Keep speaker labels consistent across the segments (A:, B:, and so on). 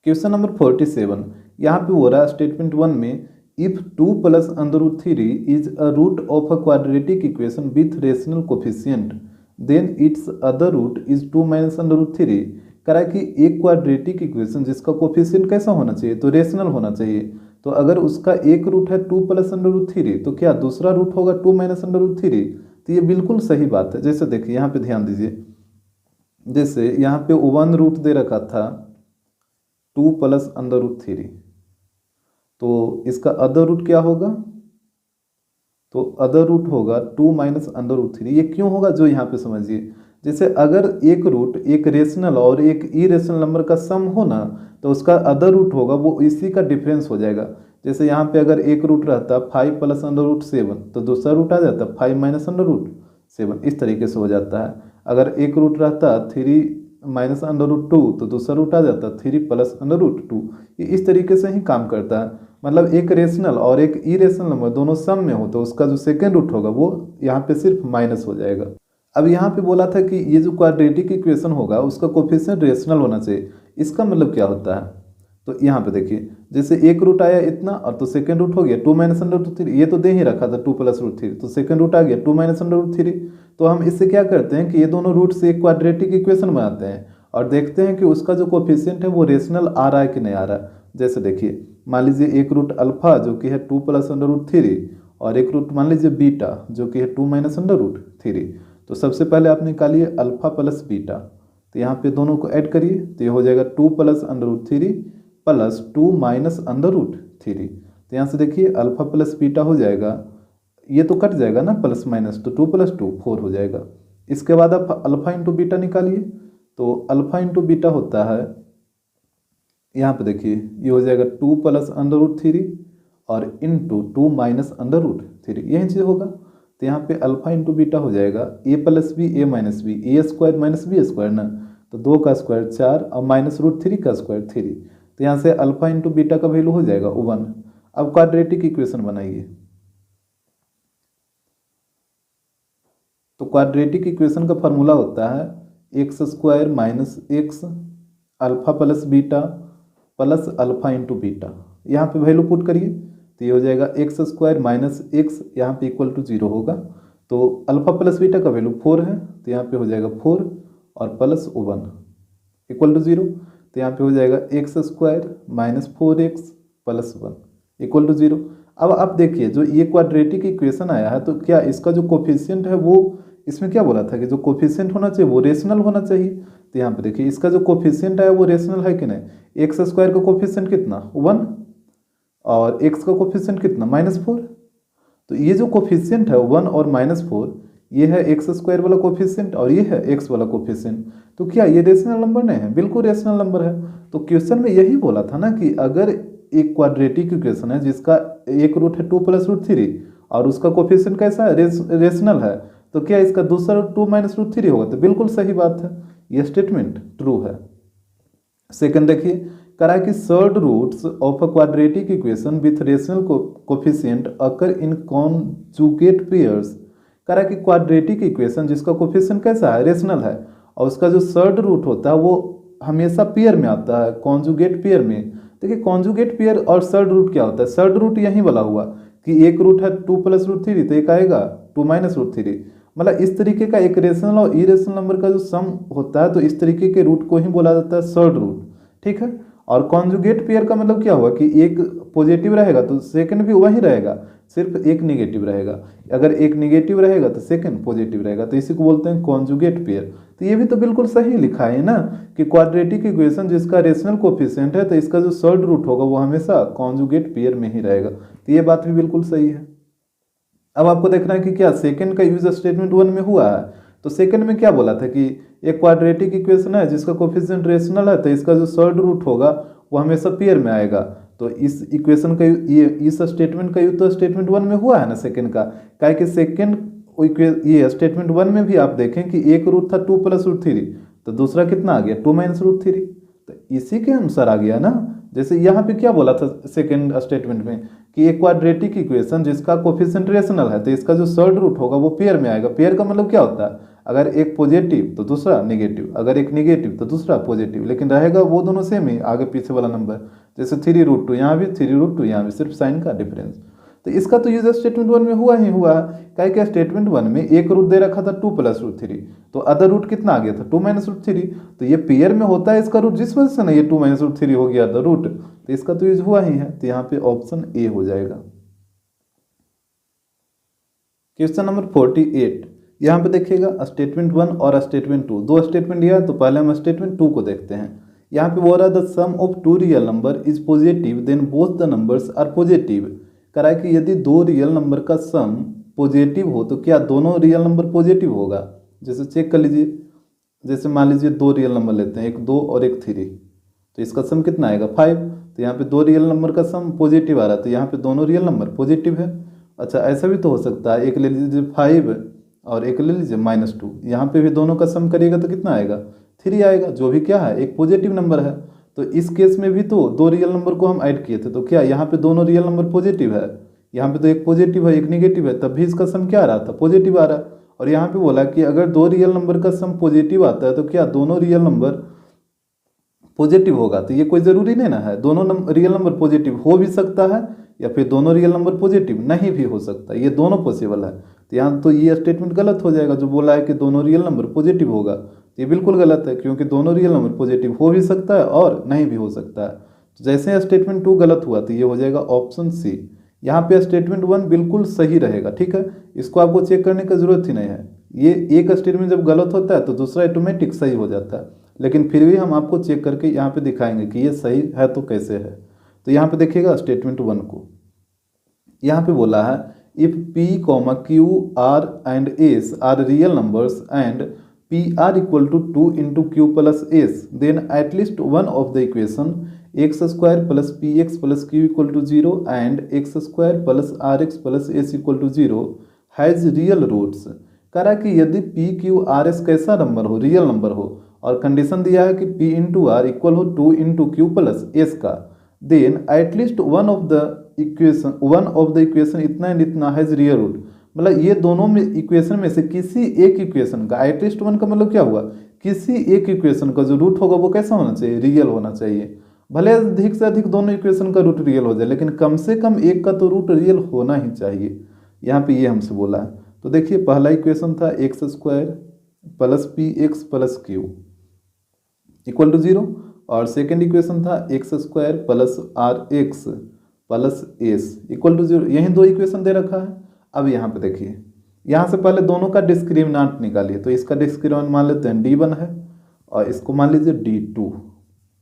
A: Question number 47 यहाँ पे हो रहा है स्टेटमेंट 1 में if 2 plus under root 3 is a root of a quadratic equation with rational coefficient then its other root is 2 minus under root 3। कह रहा है कि एक क्वाड्रेटिक इक्वेशन जिसका कोफिशिएंट कैसा होना चाहिए, तो रेशनल होना चाहिए। तो अगर उसका एक रूट है 2 प्लस अंडर रूट 3, तो क्या दूसरा रूट होगा 2 माइनस अंडर रूट 3। तो ये बिल्कुल सही बात है। जैसे देखिए यहाँ पे ध्यान दीजिए, जैसे यहाँ पे 1 रूट दे रखा था 2 प्लस अंडर रूट 3, तो इसका अदर रूट क्या होगा, तो अदर रूट होगा 2 माइनस अंडर रूट 3। ये क्यों होगा जो यहाँ पे समझिए, जैसे अगर एक रूट एक रेशनल और एक इरेशनल नंबर का सम हो ना, तो उसका अदर रूट होगा वो इसी का डिफरेंस हो जाएगा। जैसे यहाँ पे अगर एक रूट रहता 5 प्लस अंडर रूट 7, तो दूसरा रूट आ जाता 5 माइनस अंडर रूट 7, इस तरीके से हो जाता है। अगर एक रूट रहता 3 माइनस अंडर रूट 2, तो दूसरा रूट आ जाता 3 प्लस अंडर रूट 2। ये इस तरीके से ही काम करता है। मतलब एक रेशनल और एक इरेशनल नंबर दोनों सम में हो, तो उसका जो सेकेंड रूट होगा वो यहाँ पे सिर्फ माइनस हो जाएगा। अब यहाँ पे बोला था कि ये जो क्वाड्रेटिक इक्वेशन होगा उसका कोफिशिएंट रेशनल होना चाहिए। इसका मतलब क्या होता है, तो यहाँ पे देखिए, जैसे एक रूट आया इतना और तो सेकंड रूट हो गया 2 माइनस अंडर रूट 3। ये तो दे ही रखा था 2 प्लस रूट 3, तो सेकंड रूट आ गया 2 माइनस अंडर रूट 3। तो हम इससे क्या करते हैं कि ये दोनों रूट से एक क्वाड्रेटिक इक्वेशन बनाते हैं और देखते हैं कि उसका जो कोफिशिएंट है वो रेशनल आ रहा है कि नहीं आ रहा है। जैसे देखिए, मान लीजिए एक रूट अल्फा जो कि है 2 प्लस अंडर रूट 3 और एक रूट मान लीजिए बीटा जो कि है 2 माइनस अंडर रूट 3। तो सबसे पहले आप निकालिए अल्फा प्लस बीटा, तो यहाँ पे दोनों को ऐड करिए, तो ये हो जाएगा 2 plus under root 3 plus 2 minus under root 3। तो यहाँ से देखिए अल्फा प्लस बीटा हो जाएगा, ये तो कट जाएगा ना प्लस माइनस, तो 2 प्लस 2 4 हो जाएगा। इसके बाद आप अल्फा इंटू बीटा निकालिए, तो अल्फा इंटू बीटा होता है, यहाँ पे देखिए ये हो जाएगा 2 प्लस अंडर रूट 3 और इंटू 2 माइनस अंडर रूट 3, यही चीज़ होगा। तो यहाँ पे अल्फा इंटू बीटा हो जाएगा ए प्लस बी ए माइनस बी, ए स्क्वायर माइनस बी स्क्वायर ना, तो 2 का स्क्वायर 4 और माइनस रूट 3 का स्क्वायर 3। तो यहाँ से अल्फा इंटू बीटा का वैल्यू हो जाएगा 1। अब क्वाड्रेटिक इक्वेशन बनाइए, तो क्वाड्रेटिक इक्वेशन का फॉर्मूला होता है x square minus x alpha plus beta plus alpha into beta. यहाँ पे वैल्यू पुट करिए, तो ये हो जाएगा एक्स स्क्वायर माइनस एक्स, यहाँ पे इक्वल टू 0 होगा। तो अल्फा प्लस बीटा का वैल्यू 4 है, तो यहाँ पे हो जाएगा 4 और प्लस 1 इक्वल टू 0। तो यहाँ पे हो जाएगा x square minus 4x plus 1 equal to 0। अब आप देखिए जो ये क्वाड्रेटिक इक्वेशन आया है, तो क्या इसका जो कोफिशिएंट है वो, इसमें क्या बोला था कि जो कोफिशिएंट होना चाहिए वो रेशनल होना चाहिए। तो यहाँ पे देखिए इसका जो कोफिशिएंट है वो रेशनल है कि नहीं। एक्स स्क्वायर का कोफिशिएंट कितना 1 और एक्स का कोफिशिएंट कितना -4। तो ये जो कोफिशिएंट है 1 और -4, ये है एक्स स्क्वायर वाला कोफिशिएंट और ये है एक्स वाला कोफिशिएंट। तो क्या ये रेशनल नंबर नहीं है, बिल्कुल रेशनल नंबर है। तो क्वेश्चन में यही बोला था ना कि अगर एक क्वाड्रेटिक इक्वेशन है जिसका एक रूट है 2 प्लस रूट 3 और उसका कोफिशिएंट कैसा है, रेशनल है, तो क्या इसका दूसरा रूट 2 माइनस रूट 3 होगा। तो बिल्कुल सही बात है, यह स्टेटमेंट ट्रू है। सेकंड देखिए, करा कि surd roots of a quadratic equation with rational coefficient occur in conjugate pairs. करा कि क्वाड्रेटिक इक्वेशन जिसका कोफिशिएंट कैसा है, रेशनल है, और उसका जो सर्ड रूट होता है वो हमेशा पेयर में आता है, कॉन्जुगेट पेयर में। देखिए कॉन्जुगेट पेयर और सर्ड रूट क्या होता है, सर्ड रूट यही वाला हुआ कि एक रूट है 2 प्लस रूट 3, तो एक आएगा 2 माइनस रूट 3। मतलब इस तरीके का एक रेशनल और इरेशनल नंबर का जो सम होता है, तो इस तरीके के रूट को ही बोला जाता है सर्ड रूट, ठीक है। और कॉन्जुगेट पेयर का मतलब क्या हुआ कि एक पॉजिटिव रहेगा तो सेकंड भी वही रहेगा, सिर्फ एक नेगेटिव रहेगा। अगर एक नेगेटिव रहेगा तो सेकंड पॉजिटिव रहेगा, तो इसी को बोलते हैं कॉन्जुगेट पेयर। तो ये भी तो बिल्कुल सही लिखा है ना कि क्वाड्रेटिक इक्वेशन जिसका रेशनल कोफिशिएंट है, तो इसका जो सर्ड रूट होगा वो हमेशा कॉन्जुगेट पेयर में ही रहेगा। तो ये बात भी बिल्कुल सही है। अब आपको देखना है कि क्या सेकंड का यूज स्टेटमेंट 1 में हुआ है। तो सेकंड में क्या बोला था कि एक क्वाड्रेटिक इक्वेशन है जिसका कोफिशिएंट रेशनल है, तो इसका जो सर्ड रूट होगा वो हमेशा पेयर में आएगा। तो इस इक्वेशन का ये इस स्टेटमेंट का यूज तो स्टेटमेंट 1 में हुआ है ना सेकंड का, क्या कि सेकंड ये स्टेटमेंट 1 में भी आप देखें कि एक रूट था 2 प्लस रूट 3, तो दूसरा कितना आ गया 2 माइनस रूट 3, तो इसी के अनुसार आ गया ना। जैसे यहाँ पे क्या बोला था सेकेंड स्टेटमेंट में कि एक क्वाड्रेटिक इक्वेशन जिसका कोफिशिएंट रेशनल है तो इसका जो सर्ड रूट होगा वो पेयर में आएगा। पेयर का मतलब क्या होता है, अगर एक पॉजिटिव तो दूसरा नेगेटिव, अगर एक नेगेटिव तो दूसरा पॉजिटिव, लेकिन रहेगा वो दोनों सेम ही, आगे पीछे वाला नंबर। जैसे 3√2 यहाँ भी 3√2 यहाँ भी, सिर्फ साइन का डिफरेंस। तो इसका तो यूज स्टेटमेंट 1 में हुआ ही हुआ है। क्या स्टेटमेंट 1 में एक रूट दे रखा था 2 + √3, तो अदर रूट कितना आ गया था 2 - √3। तो ये पेयर में होता है इसका रूट, जिस वजह से ना ये 2 - √3 हो गया अदर रूट, तो इसका तो यूज हुआ ही है। तो यहाँ पे ऑप्शन ए हो जाएगा। क्वेश्चन नंबर 48, यहाँ पे देखिएगा स्टेटमेंट 1 और स्टेटमेंट 2, दो स्टेटमेंट दिया है। तो पहले हम स्टेटमेंट 2 को देखते हैं। यहाँ पे बोल रहा है the sum of 2 real number is positive then both the numbers are positive. कह रहा है कि यदि 2 रियल नंबर का सम पॉजिटिव हो तो क्या दोनों रियल नंबर पॉजिटिव होगा। जैसे चेक कर लीजिए, जैसे मान लीजिए 2 रियल नंबर लेते हैं, एक 2 और एक 3, तो इसका सम कितना आएगा 5। तो यहाँ पे 2 रियल नंबर का सम पॉजिटिव आ रहा है, तो यहाँ पे दोनों रियल नंबर पॉजिटिव है। अच्छा, ऐसा भी तो हो सकता है, एक ले लीजिए 5 और एक ले लीजिए -2, यहाँ पे भी दोनों का सम करिएगा तो कितना आएगा 3 आएगा, जो भी क्या है एक पॉजिटिव नंबर है। तो इस केस में भी तो 2 रियल नंबर को हम ऐड किए थे, तो क्या यहाँ पे दोनों रियल नंबर पॉजिटिव है, यहाँ पे तो एक पॉजिटिव है एक नेगेटिव है, तब भी इसका सम क्या आ रहा था पॉजिटिव आ रहा है। और यहाँ पे बोला कि अगर 2 रियल नंबर का सम पॉजिटिव आता है तो क्या दोनों रियल नंबर पॉजिटिव होगा। तो ये कोई ज़रूरी नहीं ना है, दोनों रियल नंबर पॉजिटिव हो भी सकता है या फिर दोनों रियल नंबर पॉजिटिव नहीं भी हो सकता, ये दोनों पॉसिबल है। तो यहाँ तो ये स्टेटमेंट गलत हो जाएगा, जो बोला है कि दोनों रियल नंबर पॉजिटिव होगा, तो ये बिल्कुल गलत है, क्योंकि दोनों रियल नंबर पॉजिटिव हो भी सकता है और नहीं भी हो सकता है। तो जैसे स्टेटमेंट 2 गलत हुआ तो ये हो जाएगा ऑप्शन सी। यहाँ पे स्टेटमेंट 1 बिल्कुल सही रहेगा, ठीक है, इसको आपको चेक करने की जरूरत ही नहीं है। ये एक स्टेटमेंट जब गलत होता है तो दूसरा ऑटोमेटिक सही हो जाता है, लेकिन फिर भी हम आपको चेक करके यहाँ पे दिखाएंगे कि ये सही है तो कैसे है। तो यहाँ पे देखिएगा स्टेटमेंट 1 को, यहाँ पे बोला है if P, Q, R and S are real numbers and PR equal to 2 × Q + S, then at least one of the equation x² + px + q equal to 0 and x² + rx + s equal to 0 has real roots. कह रहा है कि यदि P, Q, R, S कैसा number हो, real number हो, और condition दिया है कि P × R इक्वल हो 2 × Q + S का, then at least one of the equation इतना एंड इतना हैज़ रियल रूट। मतलब ये दोनों में इक्वेशन में से किसी एक इक्वेशन का, एटलीस्ट वन का मतलब क्या हुआ, किसी एक इक्वेशन का जो रूट होगा वो कैसा होना चाहिए, रियल होना चाहिए। भले अधिक से अधिक दोनों इक्वेशन का रूट रियल हो जाए, लेकिन कम से कम एक का तो रूट रियल होना ही चाहिए। यहाँ पे ये हमसे बोला है। तो देखिए पहला इक्वेशन था x² + px + q equal to 0, और सेकेंड इक्वेशन था x² + rx + s equal to 0। यही दो इक्वेशन दे रखा है। अब यहाँ पे देखिए, यहाँ से पहले दोनों का डिस्क्रिमिनेंट निकालिए। तो इसका डिस्क्रिमिनेंट मान लेते हैं d1 है और इसको मान लीजिए d2।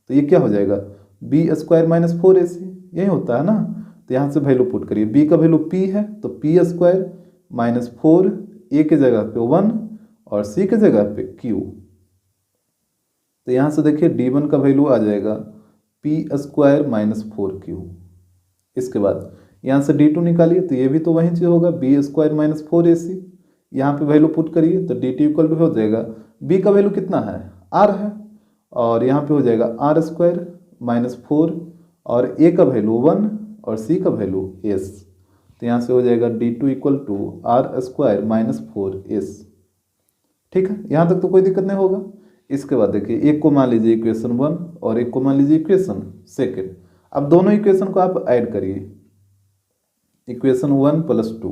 A: तो ये क्या हो जाएगा b² - 4ac, यही होता है ना। तो यहाँ से वैल्यू पुट करिए, b का वैल्यू p है तो p² - 4, a के जगह पे 1 और c के जगह पे q। तो यहाँ से देखिए d1 का वैल्यू आ जाएगा p² - 4q। इसके बाद यहाँ से d2 निकालिए तो ये भी तो वही चीज़ होगा b² - 4ac। यहाँ पे वैल्यू पुट करिए तो dt इक्वल टू हो जाएगा, b का वैल्यू कितना है r है, और यहाँ पे हो जाएगा r² - 4 और a का वैल्यू 1 और c का वैल्यू s। तो यहाँ से हो जाएगा d2 equal to r² - 4s। ठीक है, यहाँ तक तो कोई दिक्कत नहीं होगा। इसके बाद देखिए एक को मान लीजिए इक्वेशन 1 और एक को मान लीजिए इक्वेशन 2। अब दोनों इक्वेशन को आप ऐड करिए, इक्वेशन 1 + 2,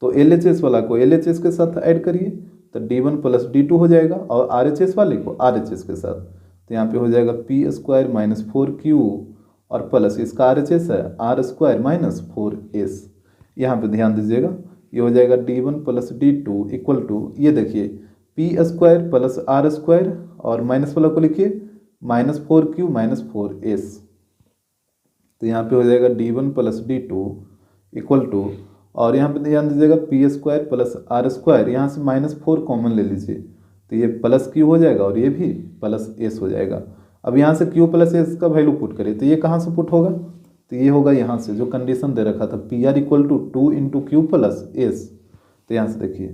A: तो LHS वाला को LHS के साथ ऐड करिए तो d1 + d2 हो जाएगा, और RHS वाले को RHS के साथ। तो यहाँ पे हो जाएगा p² - 4q और प्लस इसका RHS है r² - 4s। यहाँ पे ध्यान दीजिएगा, ये हो जाएगा d1 + d2 इक्वल टू, ये देखिए p² + r² और माइनस वाला को लिखिए -4q - 4s। तो यहाँ पे हो जाएगा d1 + d2 इक्वल टू, और यहाँ पे ध्यान दीजिएगा p² + r², यहाँ से -4 कॉमन ले लीजिए तो ये +q हो जाएगा और ये भी +s हो जाएगा। अब यहाँ से q + s का वैल्यू पुट करिए तो ये कहाँ से पुट होगा, तो ये होगा यहाँ से जो कंडीशन दे रखा था PR equal to 2 × Q + S। तो यहाँ से देखिए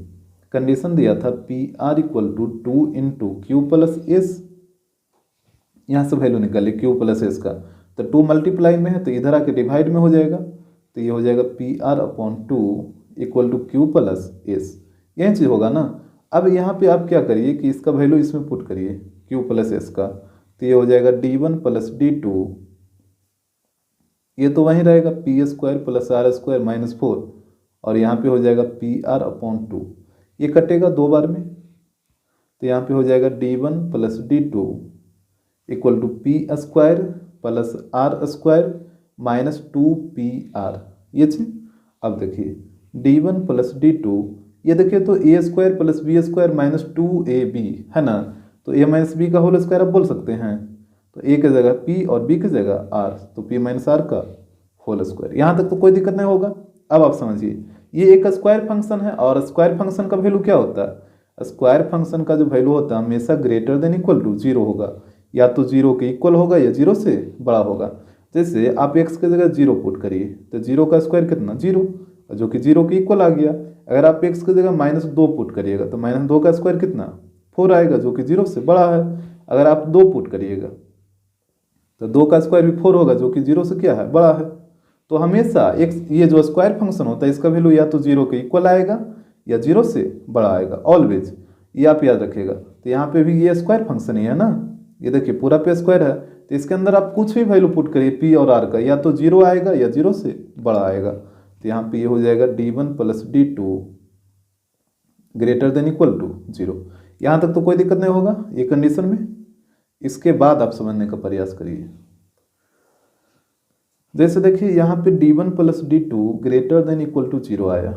A: कंडीशन दिया था PR equal to 2 × Q + S, यहाँ से वैल्यू निकालिए Q + S का, तो 2 मल्टीप्लाई में है तो इधर आके डिवाइड में हो जाएगा, तो ये हो जाएगा PR/2 equal to Q plus S, यही चीज़ होगा ना। अब यहाँ पे आप क्या करिए कि इसका वैल्यू इसमें पुट करिए Q प्लस एस का, तो ये हो जाएगा D1 प्लस D2, ये तो वहीं रहेगा P² प्लस R² माइनस 4, और यहाँ पे हो जाएगा PR/2, ये कटेगा 2 बार में, तो यहाँ पे हो जाएगा D1 plus D2 equal to P² plus R² minus 2PR, ये चीज। अब देखिए D1 प्लस D2, ये देखिए तो A² plus B² minus 2AB है ना, तो A माइनस B का होल स्क्वायर आप बोल सकते हैं, तो A की जगह P और B की जगह R, तो P माइनस R का होल स्क्वायर। यहाँ तक तो कोई दिक्कत नहीं होगा। अब आप समझिए ये एक स्क्वायर फंक्शन है, और स्क्वायर फंक्शन का वैल्यू क्या होता है, स्क्वायर फंक्शन का जो वैल्यू होता है हमेशा ग्रेटर देन इक्वल टू 0 होगा, या तो 0 के इक्वल होगा या 0 से बड़ा होगा। जैसे आप x की जगह 0 पुट करिए तो 0 का स्क्वायर कितना 0, जो कि 0 के इक्वल आ गया। अगर आप x की जगह -2 पुट करिएगा तो -2 का स्क्वायर कितना 4 आएगा, जो कि 0 से बड़ा है। अगर आप 2 पुट करिएगा तो 2 का स्क्वायर भी 4 होगा, जो कि 0 से क्या है बड़ा है। तो हमेशा x, ये जो स्क्वायर फंक्शन होता है इसका वैल्यू या तो 0 के इक्वल आएगा या 0 से बड़ा आएगा, ऑलवेज, ये आप याद रखिएगा। तो यहाँ पे भी ये स्क्वायर फंक्शन ही है ना, ये देखिए पूरा पे स्क्वायर है, तो इसके अंदर आप कुछ भी वैल्यू पुट करिए P और R का, या तो 0 आएगा या 0 से बड़ा आएगा। तो यहाँ पे ये हो जाएगा D1 plus D2 greater than equal to 0। यहाँ तक तो कोई दिक्कत नहीं होगा ये कंडीशन में। इसके बाद आप समझने का प्रयास करिए। जैसे देखिए यहाँ पे D1 plus D2 greater than equal to 0 आया,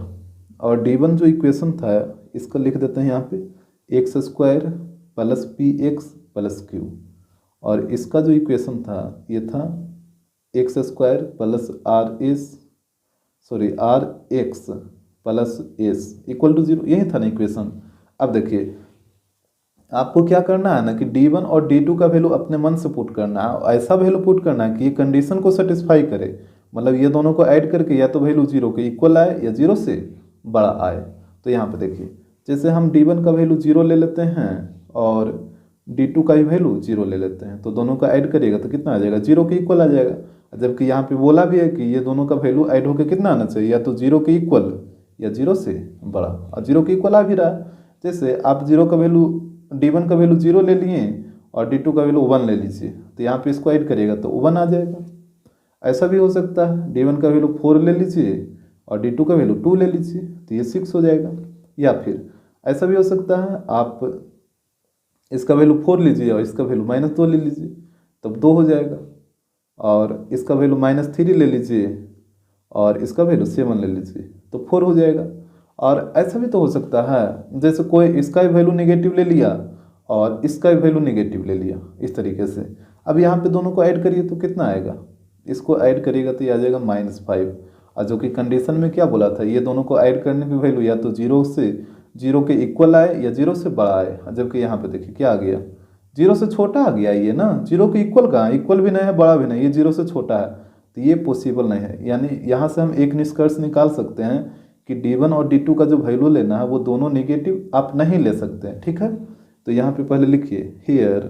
A: और D1 जो इक्वेशन था इसका लिख देते हैं यहाँ पे x² plus PX plus Q, और इसका जो इक्वेशन था ये था x² plus RX plus S equal to 0, यही था ना इक्वेशन। अब देखिए आपको क्या करना है ना कि D1 और D2 का वैल्यू अपने मन से पुट करना है, ऐसा वैल्यू पुट करना है कि ये कंडीशन को सेटिस्फाई करे, मतलब ये दोनों को ऐड करके या तो वैल्यू 0 के इक्वल आए या 0 से बड़ा आए। तो यहाँ पे देखिए जैसे हम D1 का वैल्यू 0 ले लेते हैं और D2 का भी वैल्यू 0 ले लेते हैं, तो दोनों का ऐड करिएगा तो कितना आ जाएगा 0 के इक्वल आ जाएगा। जबकि यहाँ पे बोला भी है कि ये दोनों का वैल्यू ऐड होकर कितना आना चाहिए, या तो 0 के इक्वल या 0 से बड़ा, और 0 के इक्वल आ भी रहा है। जैसे आप 0 का वैल्यू D1 का वैल्यू 0 ले लिए और D2 का वैल्यू 1 ले लीजिए, तो यहाँ पे इसको ऐड करिएगा तो 1 आ जाएगा। ऐसा भी हो सकता है D1 का वैल्यू 4 ले लीजिए और D2 का वैल्यू 2 ले लीजिए, तो ये 6 हो जाएगा। या फिर ऐसा भी हो सकता है आप इसका वैल्यू 4 लीजिए और इसका वैल्यू -2 ले लीजिए, तब 2 हो जाएगा, और इसका वैल्यू -3 ले लीजिए और इसका वैल्यू 7 ले लीजिए, तो 4 हो जाएगा। और ऐसा भी तो हो सकता है जैसे कोई इसका भी वैल्यू नेगेटिव ले लिया और इसका भी वैल्यू नेगेटिव ले लिया, इस तरीके से। अब यहाँ पे दोनों को ऐड करिए तो कितना आएगा, इसको ऐड करिएगा तो ये आ जाएगा -5, और जो कि कंडीशन में क्या बोला था, ये दोनों को ऐड करने की वैल्यू या तो 0 के इक्वल आए या 0 से बड़ा आए। जबकि यहाँ पे देखिए क्या आ गया, 0 से छोटा आ गया ये ना, 0 के इक्वल कहाँ, इक्वल भी नहीं है बड़ा भी नहीं, ये 0 से छोटा है, तो ये पॉसिबल नहीं है। यानी यहाँ से हम एक निष्कर्ष निकाल सकते हैं कि D1 और D2 का जो वैल्यू लेना है वो दोनों नेगेटिव आप नहीं ले सकते हैं, ठीक है। तो यहाँ पे पहले लिखिए here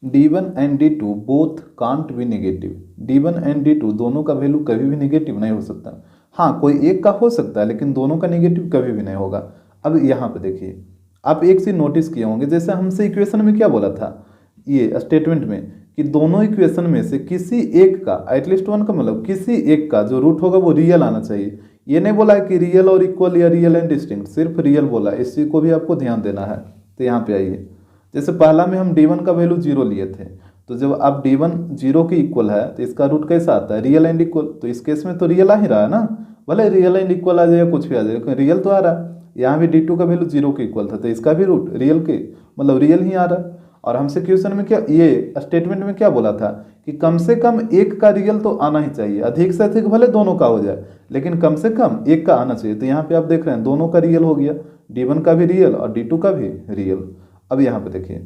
A: D1 and D2 both can't be negative. D1 and D2 दोनों का वैल्यू कभी भी नेगेटिव नहीं हो सकता। हाँ कोई एक का हो सकता है लेकिन दोनों का नेगेटिव कभी भी नहीं होगा। अब यहाँ पे देखिए आप एक चीज नोटिस किए होंगे, जैसे हमसे इक्वेशन में क्या बोला था, ये स्टेटमेंट में, कि दोनों इक्वेशन में से किसी एक का, एटलीस्ट वन का मतलब किसी एक का जो रूट होगा वो रियल आना चाहिए। ये नहीं बोला है कि रियल और इक्वल या रियल एंड डिस्टिंक्ट, सिर्फ रियल बोला, इस चीज को भी आपको ध्यान देना है। तो यहाँ पे आइए, जैसे पहला में हम D1 का वैल्यू 0 लिए थे, तो जब आप D1 0 के इक्वल है तो इसका रूट कैसा आता है, रियल एंड इक्वल। तो इस केस में तो रियल आ ही रहा है ना, भले रियल एंड इक्वल आ जाए कुछ भी आ जाए, रियल तो आ रहा है। यहाँ भी D2 का वैल्यू 0 के इक्वल था तो इसका भी रूट रियल के मतलब रियल ही आ रहा है। और हमसे क्वेश्चन में क्या, ये स्टेटमेंट में क्या बोला था कि कम से कम एक का रियल तो आना ही चाहिए, अधिक से अधिक भले दोनों का हो जाए लेकिन कम से कम एक का आना चाहिए। तो यहाँ पे आप देख रहे हैं दोनों का रियल हो गया, D1 का भी रियल और D2 का भी रियल। अब यहाँ पे देखिए,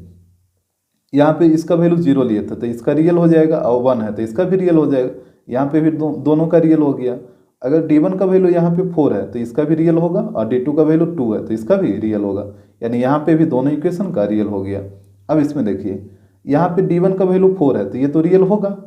A: यहाँ पे इसका वैल्यू 0 लिए था तो इसका रियल हो जाएगा, और 1 है तो इसका भी रियल हो जाएगा। यहाँ पे भी दोनों का रियल हो गया। अगर D1 का वैल्यू यहाँ पे 4 है तो इसका भी रियल होगा, और D2 का वैल्यू 2 है तो इसका भी रियल होगा। यानी यहाँ पे भी दोनों इक्वेशन का रियल हो गया। अब इसमें देखिए यहाँ पे D1 का वैल्यू 4 है तो ये तो रियल होगा,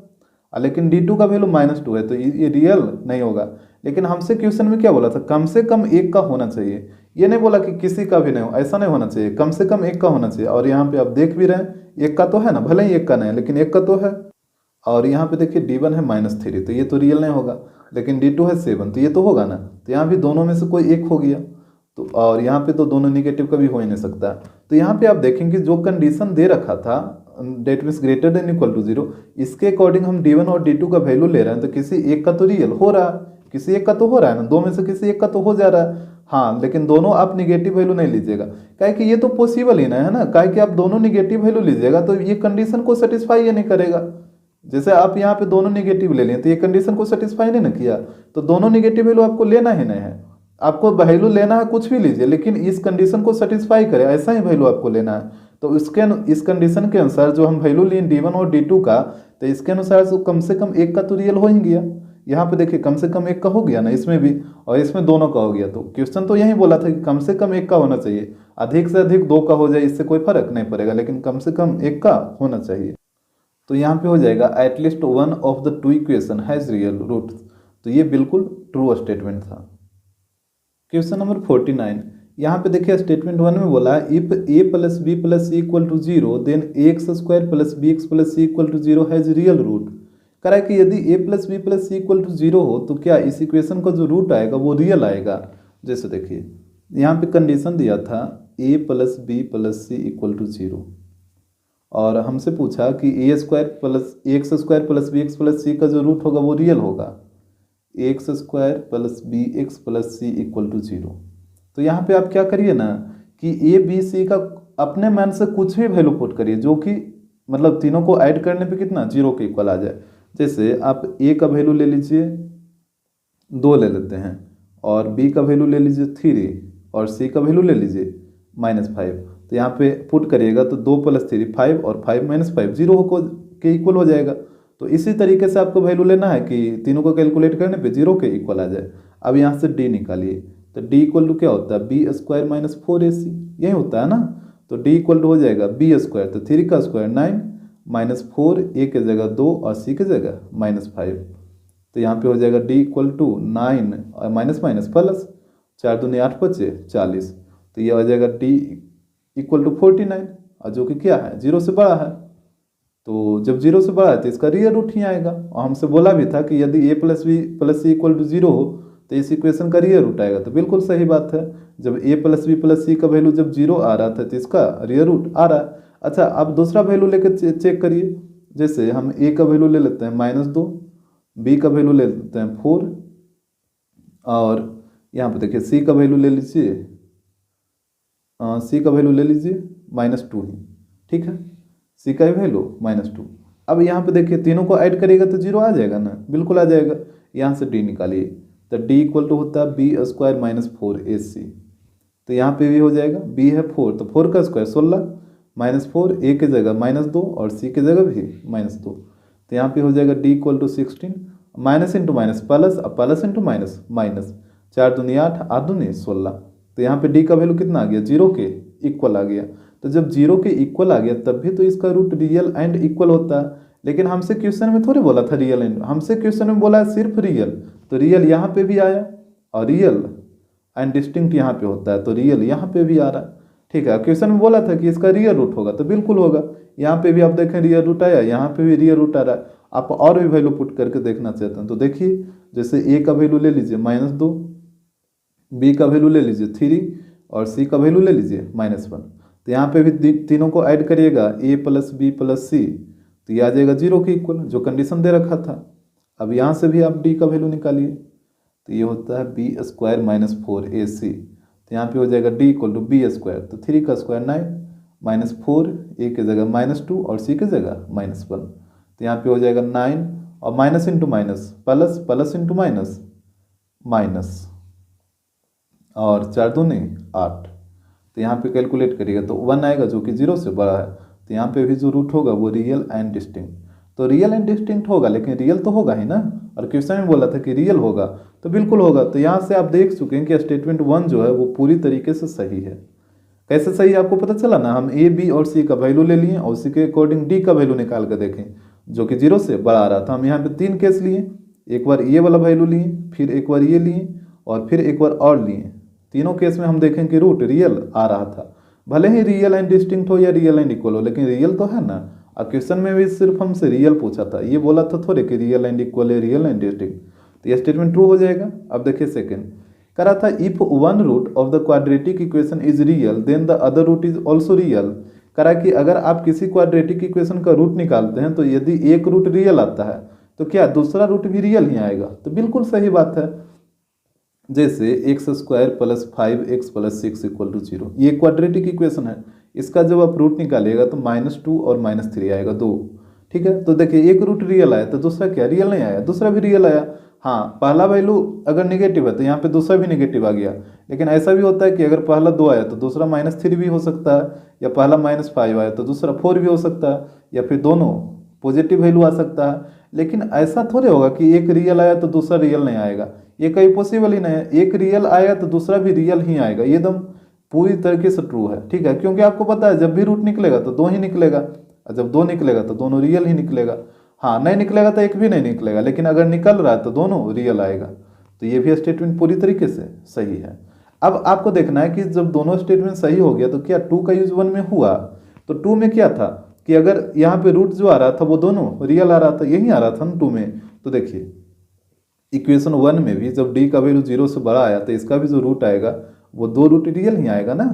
A: लेकिन D2 का वैल्यू -2 है तो ये रियल नहीं होगा। लेकिन हमसे क्वेश्चन में क्या बोला था, कम से कम एक का होना चाहिए, ये नहीं बोला कि किसी का भी नहीं हो, ऐसा नहीं होना चाहिए, कम से कम एक का होना चाहिए। और यहाँ पे आप देख भी रहे हैं एक का तो है ना, भले ही एक का नहीं है लेकिन एक का तो है। और यहाँ पे देखिए D1 है -3 तो ये तो रियल नहीं होगा, लेकिन D2 है 7 तो ये तो होगा ना। तो यहाँ भी दोनों में से कोई एक हो गया, तो और यहाँ पे तो दोनों निगेटिव का भी हो ही नहीं सकता। तो यहाँ पे आप देखेंगे जो कंडीशन दे रखा था that means greater than equal to 0, इसके अकॉर्डिंग हम D1 और D2 का वैल्यू ले रहे हैं, तो किसी एक का तो रियल हो रहा है, किसी एक का तो हो रहा है ना, दो में से किसी एक का तो हो जा रहा है। हाँ, लेकिन दोनों आप निगेटिव वैल्यू नहीं लीजिएगा, काहे कि ये तो पॉसिबल ही ना है ना, काहे कि आप दोनों निगेटिव वैल्यू लीजिएगा तो ये कंडीशन को सेटिस्फाई ये नहीं करेगा। जैसे आप यहाँ पे दोनों निगेटिव ले लिए तो ये कंडीशन को सेटिस्फाई नहीं ना किया, तो दोनों निगेटिव वैल्यू आपको लेना ही नहीं है। आपको वैल्यू लेना है कुछ भी लीजिए, लेकिन इस कंडीशन को सेटिस्फाई करे ऐसा ही वैल्यू आपको लेना है। तो इस कंडीशन के अनुसार जो हम वैल्यू लिए D1 और D2 का, तो इसके अनुसार कम से कम एक का तो रियल हो ही गया। यहाँ पे देखिए कम से कम एक का हो गया ना, इसमें भी और इसमें दोनों का हो गया। तो क्वेश्चन तो यही बोला था कि कम से कम एक का होना चाहिए, अधिक से अधिक दो का हो जाए इससे कोई फर्क नहीं पड़ेगा, लेकिन कम से कम एक का होना चाहिए। तो यहाँ पे हो जाएगा at least one of the two equation has real roots, तो ये बिल्कुल ट्रू स्टेटमेंट था। क्वेश्चन नंबर 49, यहाँ पे देखिए स्टेटमेंट 1 में बोला if a plus B plus C equal to 0 then ax² plus bx plus C equal to 0 has real root. कह रहा है कि यदि a plus B plus C equal to 0 हो तो क्या इस इक्वेशन का जो रूट आएगा वो रियल आएगा। जैसे देखिए यहाँ पे कंडीशन दिया था a plus B plus C equal to 0, और हमसे पूछा कि a² plus ax² plus bx plus C का जो रूट होगा वो रियल होगा, ax² plus bx plus C equal to 0। तो यहाँ पे आप क्या करिए ना कि ए बी सी का अपने मान से कुछ भी वैल्यू पुट करिए जो कि मतलब तीनों को ऐड करने पे कितना 0 के इक्वल आ जाए। जैसे आप ए का वैल्यू ले लीजिए 2 ले लेते हैं, और बी का वैल्यू ले लीजिए 3 और सी का वैल्यू ले लीजिए -5। तो यहाँ पे पुट करिएगा तो 2 + 3 5 और 5 - 5 0 को के इक्वल हो जाएगा। तो इसी तरीके से आपको वैल्यू लेना है कि तीनों को कैलकुलेट करने पे 0 के इक्वल आ जाए। अब यहाँ से डी निकालिए, तो d इक्वल टू क्या होता है b² - 4ac, यही होता है ना। तो d इक्वल टू हो जाएगा b², तो 3 का स्क्वायर 9 -4 a की जगह 2 और c की जगह -5। तो यहाँ पे हो जाएगा d इक्वल टू 9 और माइनस माइनस प्लस 4 दूनी 8 बचे 40। तो ये हो जाएगा d इक्वल टू 49, और जो कि क्या है 0 से बड़ा है। तो जब 0 से बड़ा है तो इसका रियल रूट ही आएगा। और हमसे बोला भी था कि यदि a plus B plus C equal to 0 हो तो इस इक्वेशन का रियल रूट आएगा। तो बिल्कुल सही बात है, जब a plus B plus C का वैल्यू जब 0 आ रहा था तो इसका रियल रूट आ रहा है। अच्छा, अब दूसरा वैल्यू लेकर चेक करिए। जैसे हम a का वैल्यू ले लेते हैं -2, b का वैल्यू ले लेते हैं 4, और यहाँ पे देखिए c का वैल्यू ले लीजिए, c का वैल्यू ले लीजिए -2 ही, ठीक है, c का वैल्यू -2। अब यहाँ पे देखिए तीनों को ऐड करिएगा तो 0 आ जाएगा ना, बिल्कुल आ जाएगा। यहाँ से d निकालिए, तो d इक्वल टू होता है b² - 4ac। तो यहाँ पे भी हो जाएगा, b है 4 तो 4 का स्क्वायर 16 -4 a की जगह -2 और c की जगह भी -2। तो यहाँ पे हो जाएगा d equal to 16, minus into minus plus, अब प्लस इंटू माइनस माइनस, 4 दूनी 8 8 दूनी 16। तो यहाँ पे d का वैल्यू कितना आ गया, 0 के इक्वल आ गया। तो जब 0 के इक्वल आ गया तब भी तो इसका रूट रियल एंड इक्वल होता है। लेकिन हमसे क्वेश्चन में थोड़ी बोला था रियल एंड, हमसे क्वेश्चन में बोला है सिर्फ रियल। तो रियल यहाँ पे भी आया, और रियल एंड डिस्टिंक्ट यहाँ पे होता है, तो रियल यहाँ पे भी आ रहा है। ठीक है, क्वेश्चन में बोला था कि इसका रियल रूट होगा तो बिल्कुल होगा। यहाँ पे भी आप देखें रियल रूट आया, यहाँ पे भी रियल रूट आ रहा है। आप और भी वैल्यू पुट करके देखना चाहते हैं तो देखिए, जैसे a का वैल्यू ले लीजिए -2, b का वैल्यू ले लीजिए 3 और c का वैल्यू ले लीजिए -1। तो यहाँ पे भी तीनों को ऐड करिएगा a + b + c, तो ये आ जाएगा 0 के इक्वल, जो कंडीशन दे रखा था। अब यहाँ से भी आप d का वैल्यू निकालिए, तो ये होता है b² - 4ac। तो यहाँ पे हो जाएगा d इक्वल टू b², तो 3 का स्क्वायर 9 -4 a की जगह -2 और c की जगह -1। तो यहाँ पे हो जाएगा 9 और minus into minus plus, plus into minus minus, और 4 दूनी 8। तो यहाँ पे कैलकुलेट करिएगा तो 1 आएगा जो कि 0 से बड़ा है। तो यहाँ पे भी जो रूट होगा वो रियल एंड डिस्टिंक्ट, तो रियल एंड डिस्टिंक्ट होगा, लेकिन रियल तो होगा ही ना। और क्वेश्चन में बोला था कि रियल होगा तो बिल्कुल होगा। तो यहाँ से आप देख चुके हैं कि स्टेटमेंट 1 जो है वो पूरी तरीके से सही है। कैसे सही आपको पता चला ना, हम ए बी और सी का वैल्यू ले लिए और उसी के अकॉर्डिंग डी का वैल्यू निकाल कर देखें जो कि 0 से बड़ा आ रहा था। हम यहाँ पे 3 केस लिए, एक बार ये वाला वैल्यू लिए, फिर एक बार ये लिए और फिर एक बार और लिए। तीनों केस में हम देखें कि रूट रियल आ रहा था, भले ही रियल एंड डिस्टिंक्ट हो या रियल एंड इक्वल हो, लेकिन रियल तो है ना। अब क्वेश्चन में भी सिर्फ हमसे रियल पूछा था, ये बोला था थोड़े कि रियल एंड इक्वल है, रियल एंड डिस्टिंक्ट, तो ये स्टेटमेंट ट्रू हो जाएगा। अब देखिए सेकंड करा था, if one root of the quadratic equation is real then the other root is also real. करा कि अगर आप किसी क्वाड्रेटिक इक्वेशन का रूट निकालते हैं तो यदि एक रूट रियल आता है तो क्या दूसरा रूट भी रियल ही आएगा, तो बिल्कुल सही बात है। जैसे x² + 5x + 6 = 0, ये क्वाड्रेटिक इक्वेशन है, इसका जब आप रूट निकालिएगा तो -2 और -3 आएगा 2। ठीक है, तो देखिए एक रूट रियल आया तो दूसरा क्या रियल नहीं आया, दूसरा भी रियल आया। हाँ, पहला वैल्यू अगर नेगेटिव है तो यहाँ पे दूसरा भी नेगेटिव आ गया, लेकिन ऐसा भी होता है कि अगर पहला 2 आया तो दूसरा -3 भी हो सकता है, या पहला -5 आया तो दूसरा 4 भी हो सकता है, या फिर दोनों पॉजिटिव वैल्यू आ सकता है। लेकिन ऐसा थोड़े होगा कि एक रियल आया तो दूसरा रियल नहीं आएगा, ये कहीं पॉसिबल ही नहीं है। एक रियल आएगा तो दूसरा भी रियल ही आएगा, ये एकदम पूरी तरीके से ट्रू है। ठीक है, क्योंकि आपको पता है जब भी रूट निकलेगा तो 2 ही निकलेगा, और जब 2 निकलेगा तो दोनों रियल ही निकलेगा। हाँ, नहीं निकलेगा तो एक भी नहीं निकलेगा, लेकिन अगर निकल रहा है तो दोनों रियल आएगा। तो ये भी स्टेटमेंट पूरी तरीके से सही है। अब आपको देखना है कि जब दोनों स्टेटमेंट सही हो गया तो क्या 2 का यूज 1 में हुआ। तो 2 में क्या था कि अगर यहाँ पे रूट जो आ रहा था वो दोनों रियल आ रहा था, यही आ रहा था ना 2 में। तो देखिए इक्वेशन 1 में भी जब डी का वैल्यू 0 से बड़ा आया तो इसका भी जो रूट आएगा वो 2 रूट रियल ही आएगा ना।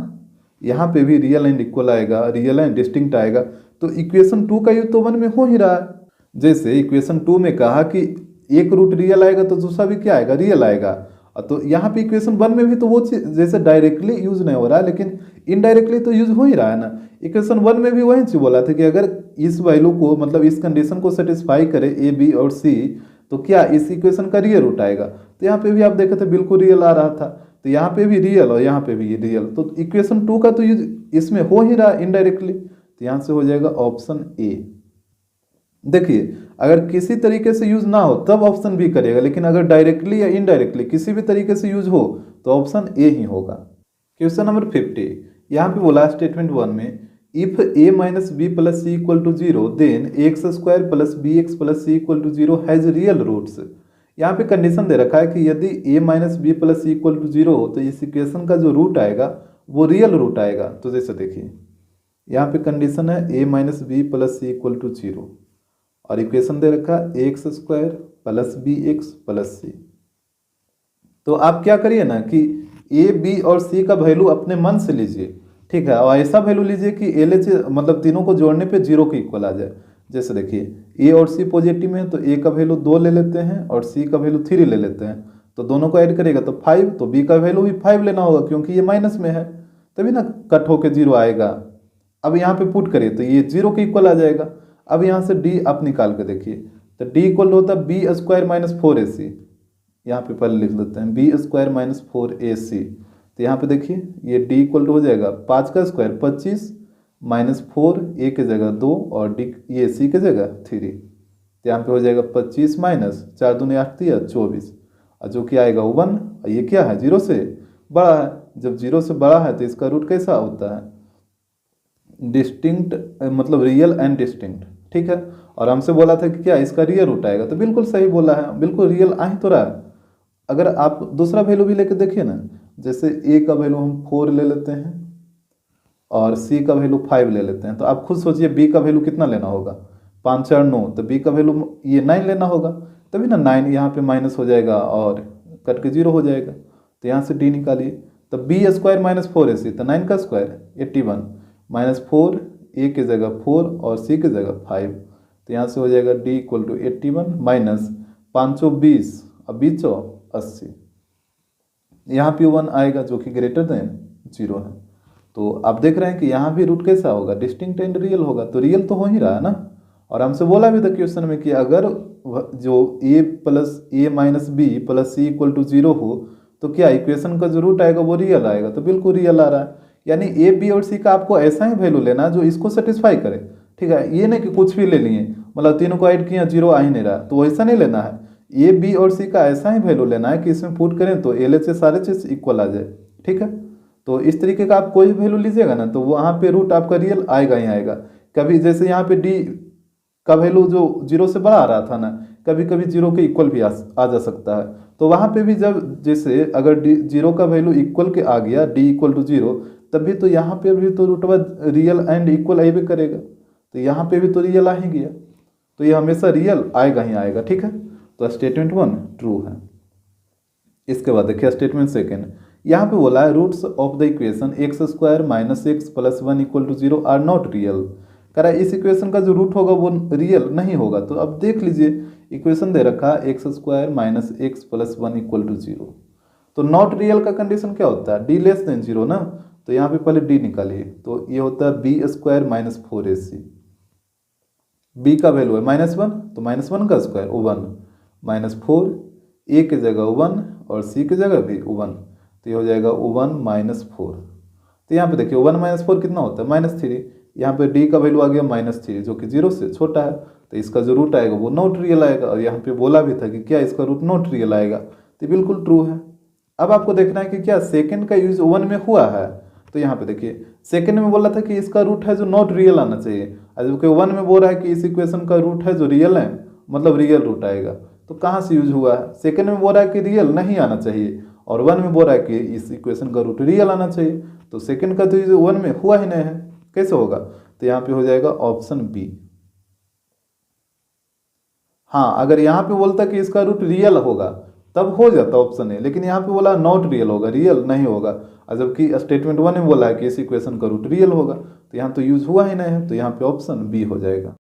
A: यहाँ पे भी रियल एंड इक्वल आएगा, रियल एंड डिस्टिंक्ट आएगा। तो इक्वेशन 2 का यूज तो 1 में हो ही रहा है। जैसे इक्वेशन 2 में कहा कि एक रूट रियल आएगा तो दूसरा भी क्या आएगा, रियल आएगा। तो यहाँ पे इक्वेशन 1 में भी तो वो चीज जैसे डायरेक्टली यूज नहीं हो रहा है, लेकिन इनडायरेक्टली तो यूज हो ही रहा है ना। इक्वेशन 1 में भी वही चीज बोला था कि अगर इस वैल्यू को मतलब इस कंडीशन को सेटिस्फाई करे ए बी और सी तो क्या इस इक्वेशन का रियल रूट आएगा। तो यहाँ पे भी आप देखे थे बिल्कुल रियल आ रहा था, तो यहाँ पे भी रियल और यहाँ पे भी रियल। तो इक्वेशन 2 का तो यूज इसमें हो ही रहा है इनडायरेक्टली, तो यहाँ से हो जाएगा ऑप्शन ए। देखिए अगर किसी तरीके से यूज ना हो तब ऑप्शन बी करेगा, लेकिन अगर डायरेक्टली या इनडायरेक्टली किसी भी तरीके से यूज हो तो ऑप्शन ए ही होगा। क्वेश्चन नंबर 50, यहाँ पे बोला स्टेटमेंट 1 में if a - b + c = 0 then x² + bx + c = 0 has real roots. यहाँ पे कंडीशन दे रखा है कि यदि a - b + c = 0 हो तो इस इक्वेशन का जो रूट आएगा वो रियल रूट आएगा। तो जैसे देखिए यहाँ पे कंडीशन है a - b + c = 0 और इक्वेशन दे रखा है x² + bx + c। तो आप क्या करिए ना कि a b और c का वैल्यू अपने मन से लीजिए। ठीक है, और ऐसा वैल्यू लीजिए कि LH मतलब तीनों को जोड़ने पे 0 के इक्वल आ जाए। जैसे देखिए a और c पॉजिटिव में तो a का वैल्यू 2 ले लेते हैं और c का वैल्यू 3 ले लेते हैं, तो दोनों को ऐड करेगा तो 5, तो b का वैल्यू भी 5 लेना होगा क्योंकि ये माइनस में है, तभी ना कट होके 0 आएगा। अब यहाँ पे पुट करिए तो ये 0 के इक्वल आ जाएगा। अब यहाँ से d आप निकाल के देखिए तो d इक्वल होता है b² - 4ac। यहाँ पे पहले लिख लेते हैं b² - 4ac। तो यहाँ पे देखिए ये d इक्वल हो जाएगा 5 का स्क्वायर 25 -4 a की जगह 2 और d ये c की जगह 3। तो यहाँ पे हो जाएगा 25 - 4 दूनी 8 दिया 24, और जो कि आएगा 1। और ये क्या है 0 से बड़ा है, जब 0 से बड़ा है तो इसका रूट कैसा होता है, डिस्टिंक्ट मतलब रियल एंड डिस्टिंक्ट। ठीक है, और हमसे बोला था कि क्या इसका रियल रूट आएगा, तो बिल्कुल सही बोला है, बिल्कुल रियल आ ही तो रहा है। अगर आप दूसरा वैल्यू भी लेके देखिए ना, जैसे a का वैल्यू हम 4 ले लेते हैं और c का वैल्यू 5 ले लेते हैं, तो आप खुद सोचिए b का वैल्यू कितना लेना होगा, 5 4 9, तो b का वैल्यू ये 9 लेना होगा, तभी ना 9 यहाँ पे माइनस हो जाएगा और कट के 0 हो जाएगा। तो यहाँ से d निकालिए तो b² - 4ac, तो 9 का स्क्वायर 81 -4 a की जगह 4 और c की जगह 5। तो यहाँ से हो जाएगा d = 81 - 520 और 20 80। यहाँ पे 1 आएगा जो कि ग्रेटर देन 0 है। तो आप देख रहे हैं कि यहाँ भी रूट कैसा होगा, डिस्टिंक्ट एंड रियल होगा, तो रियल तो हो ही रहा है ना। और हमसे बोला भी था क्वेश्चन में कि अगर जो a - b + c = 0 हो तो क्या इक्वेशन का जो रूट आएगा वो रियल आएगा, तो बिल्कुल रियल आ रहा है। यानी a b और c का आपको ऐसा ही वैल्यू लेना है जो इसको सेटिस्फाई करे। ठीक है, ये नहीं कि कुछ भी ले लिए, मतलब तीनों को ऐड किया 0 आ ही नहीं रहा, तो ऐसा नहीं लेना है। ए बी और सी का ऐसा ही वैल्यू लेना है कि इसमें पुट करें तो LHS सारे चीज इक्वल आ जाए। ठीक है, तो इस तरीके का आप कोई भी वैल्यू लीजिएगा ना तो वहाँ पे रूट आपका रियल आएगा ही आएगा। कभी जैसे यहाँ पे डी का वैल्यू जो जीरो से बड़ा आ रहा था ना, कभी कभी जीरो के इक्वल भी आ जा सकता है। तो वहाँ पे भी जब जैसे अगर डी जीरो का वैल्यू इक्वल के आ गया, डी इक्वल टू जीरो, तभी तो यहाँ पे भी तो रूटवा रियल एंड इक्वल आइबे करेगा। तो यहाँ पे भी तो रियल आ ही गया, तो ये हमेशा रियल आएगा ही आएगा। ठीक है, तो स्टेटमेंट 1 ट्रू है। इसके बाद देखिए स्टेटमेंट सेकेंड, यहाँ पे बोला है roots of the equation x square minus x plus one equal to zero are not real. कह रहा है इस इक्वेशन का जो रूट होगा वो रियल नहीं होगा। तो अब देख लीजिए इक्वेशन दे रखा है x square minus x plus one equal to zero, तो नॉट रियल का कंडीशन क्या होता है, डी लेस देन जीरो ना। तो यहाँ पे पहले डी निकालिए, तो ये होता है बी स्क्वायर माइनस फोर ए सी। बी का वैल्यू है -1, तो -1 का स्क्वायर 1 -4, ए की जगह 1 और सी की जगह भी 1, तो ये हो जाएगा 1 -4। तो यहाँ पे देखिए 1 -4 कितना होता है -3। यहाँ पे डी का वैल्यू आ गया -3 जो कि 0 से छोटा है, तो इसका जो रूट आएगा वो नॉट रियल आएगा। और यहाँ पे बोला भी था कि क्या इसका रूट नॉट रियल आएगा, तो बिल्कुल ट्रू है। अब आपको देखना है कि क्या सेकंड का यूज 1 में हुआ है। तो यहाँ पे देखिए सेकंड में बोला था कि इसका रूट है जो नॉट रियल आना चाहिए, और जबकि 1 में बोल रहा है कि इस इक्वेशन का रूट है जो रियल है, मतलब रियल रूट आएगा। तो कहाँ से यूज हुआ है, सेकंड में बोल रहा है कि रियल नहीं आना चाहिए, और 1 में बोल रहा है कि इस इक्वेशन का रूट रियल आना चाहिए। तो सेकंड का तो यूज 1 में हुआ ही नहीं है, कैसे होगा। तो यहाँ पे हो जाएगा ऑप्शन बी। हाँ, अगर यहाँ पे बोलता कि इसका रूट रियल होगा तब हो जाता ऑप्शन ए, लेकिन यहाँ पे बोला नॉट रियल होगा, रियल नहीं होगा। और जबकि स्टेटमेंट 1 में बोला है कि इस इक्वेशन का रूट रियल होगा, तो यहाँ तो यूज हुआ ही नहीं है, तो यहाँ पे ऑप्शन बी हो जाएगा।